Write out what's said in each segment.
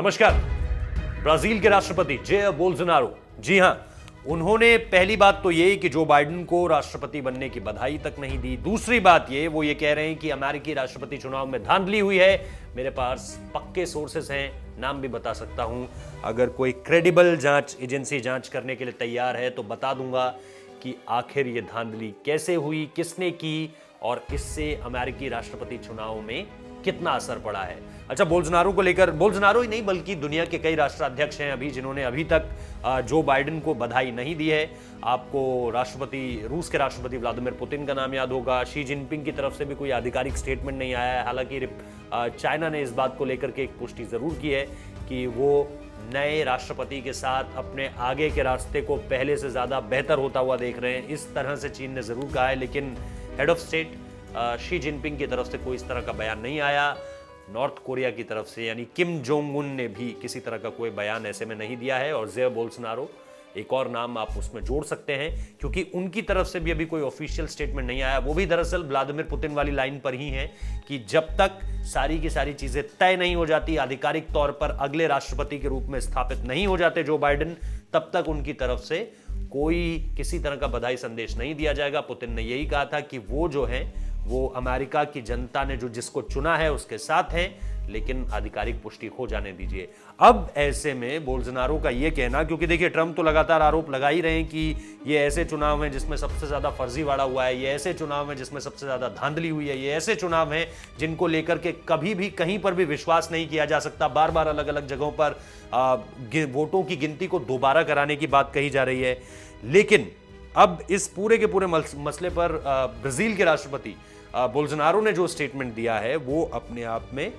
नमस्कार। ब्राजील के राष्ट्रपति जेयर बोल्सोनारो, जी हां, उन्होंने पहली बात तो ये कि जो बाइडेन को राष्ट्रपति बनने की बधाई तक नहीं दी। दूसरी बात वो ये कह रहे हैं कि अमेरिकी राष्ट्रपति चुनाव में धांधली हुई है। मेरे पास पक्के सोर्सेस हैं, नाम भी बता सकता हूं। अगर कोई क्रेडिबल जांच एजेंसी जांच करने के लिए तैयार है तो बता दूंगा कि आखिर ये धांधली कैसे हुई, किसने की और इससे अमेरिकी राष्ट्रपति चुनाव में कितना असर पड़ा है। अच्छा, बोल्सोनारो को लेकर, बोल्सोनारो ही नहीं बल्कि दुनिया के कई राष्ट्राध्यक्ष हैं अभी जिन्होंने अभी तक जो बाइडेन को बधाई नहीं दी है। आपको रूस के राष्ट्रपति व्लादिमीर पुतिन का नाम याद होगा। शी जिनपिंग की तरफ से भी कोई आधिकारिक स्टेटमेंट नहीं आया है। हालांकि चाइना ने इस बात को लेकर के एक पुष्टि जरूर की है कि वो नए राष्ट्रपति के साथ अपने आगे के रास्ते को पहले से ज्यादा बेहतर होता हुआ देख रहे हैं। इस तरह से चीन ने जरूर कहा है, लेकिन head of state Xi Jinping की तरफ से कोई इस तरह का बयान नहीं आया। नॉर्थ कोरिया की तरफ से यानी किम जोंग उन ने भी किसी तरह का कोई बयान ऐसे में नहीं दिया है। और जेयर बोल्सोनारो एक और नाम आप उसमें जोड़ सकते हैं, क्योंकि उनकी तरफ से भी अभी कोई ऑफिशियल स्टेटमेंट नहीं आया। वो भी दरअसल व्लादिमीर पुतिन वाली लाइन पर ही है कि जब तक सारी की सारी चीजें तय नहीं हो जाती, आधिकारिक तौर पर अगले राष्ट्रपति के रूप में स्थापित नहीं हो जाते जो बाइडेन, तब तक उनकी तरफ से कोई किसी तरह का बधाई संदेश नहीं दिया जाएगा। पुतिन ने यही कहा था कि वो जो है वो अमेरिका की जनता ने जो जिसको चुना है उसके साथ है, लेकिन आधिकारिक पुष्टि हो जाने दीजिए। अब ऐसे में बोल्सोनारो का यह कहना, क्योंकि देखिए ट्रंप तो लगातार आरोप लगा ही रहे हैं कि ये ऐसे चुनाव हैं जिसमें सबसे ज्यादा फर्जीवाड़ा हुआ है, ये ऐसे चुनाव हैं जिसमें सबसे ज्यादा धांधली हुई है, ये ऐसे चुनाव हैं जिनको लेकर के कभी भी कहीं पर भी विश्वास नहीं किया जा सकता। बार बार अलग अलग जगहों पर वोटों की गिनती को दोबारा कराने की बात कही जा रही है। लेकिन अब इस पूरे के पूरे मसले पर ब्राजील के राष्ट्रपति बोल्सोनारो ने जो स्टेटमेंट दिया है वो अपने आप में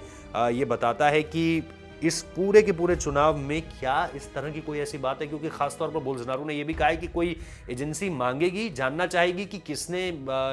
ये बताता है कि इस पूरे के पूरे चुनाव में क्या इस तरह की कोई ऐसी बात है, क्योंकि खासतौर पर बोल्सोनारो ने यह भी कहा है कि कोई एजेंसी मांगेगी, जानना चाहेगी कि किसने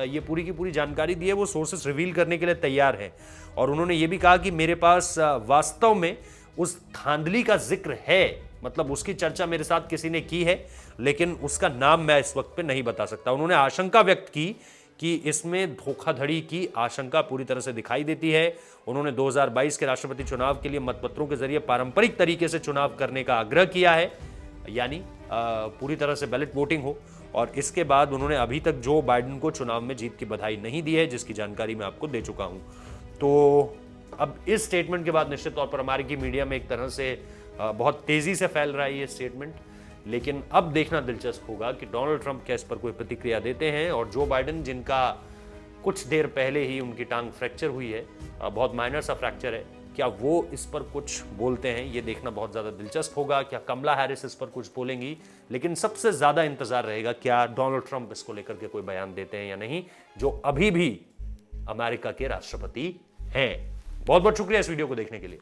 ये पूरी की पूरी जानकारी दी है, वो सोर्सेस रिवील करने के लिए तैयार है। और उन्होंने ये भी कहा कि मेरे पास वास्तव में उस धांधली का जिक्र है, मतलब उसकी चर्चा मेरे साथ किसी ने की है, लेकिन उसका नाम मैं इस वक्त पे नहीं बता सकता। उन्होंने आशंका व्यक्त की कि इसमें धोखाधड़ी की आशंका पूरी तरह से दिखाई देती है। उन्होंने 2022 के राष्ट्रपति चुनाव के लिए मतपत्रों के जरिए पारंपरिक तरीके से चुनाव करने का आग्रह किया है, यानी पूरी तरह से बैलेट वोटिंग हो। और इसके बाद उन्होंने अभी तक जो बाइडेन को चुनाव में जीत की बधाई नहीं दी है, जिसकी जानकारी मैं आपको दे चुका हूं। तो अब इस स्टेटमेंट के बाद निश्चित तौर पर अमेरिकी मीडिया में एक तरह से बहुत तेजी से फैल रहा है ये स्टेटमेंट। लेकिन अब देखना दिलचस्प होगा कि डोनाल्ड ट्रंप क्या इस पर कोई प्रतिक्रिया देते हैं, और जो बाइडेन जिनका कुछ देर पहले ही उनकी टांग फ्रैक्चर हुई है, बहुत माइनर सा फ्रैक्चर है, क्या वो इस पर कुछ बोलते हैं, ये देखना बहुत ज़्यादा दिलचस्प होगा। क्या कमला हैरिस इस पर कुछ बोलेंगी, लेकिन सबसे ज़्यादा इंतजार रहेगा क्या डोनाल्ड ट्रंप इसको लेकर के कोई बयान देते हैं या नहीं, जो अभी भी अमेरिका के राष्ट्रपति हैं। बहुत बहुत शुक्रिया इस वीडियो को देखने के लिए।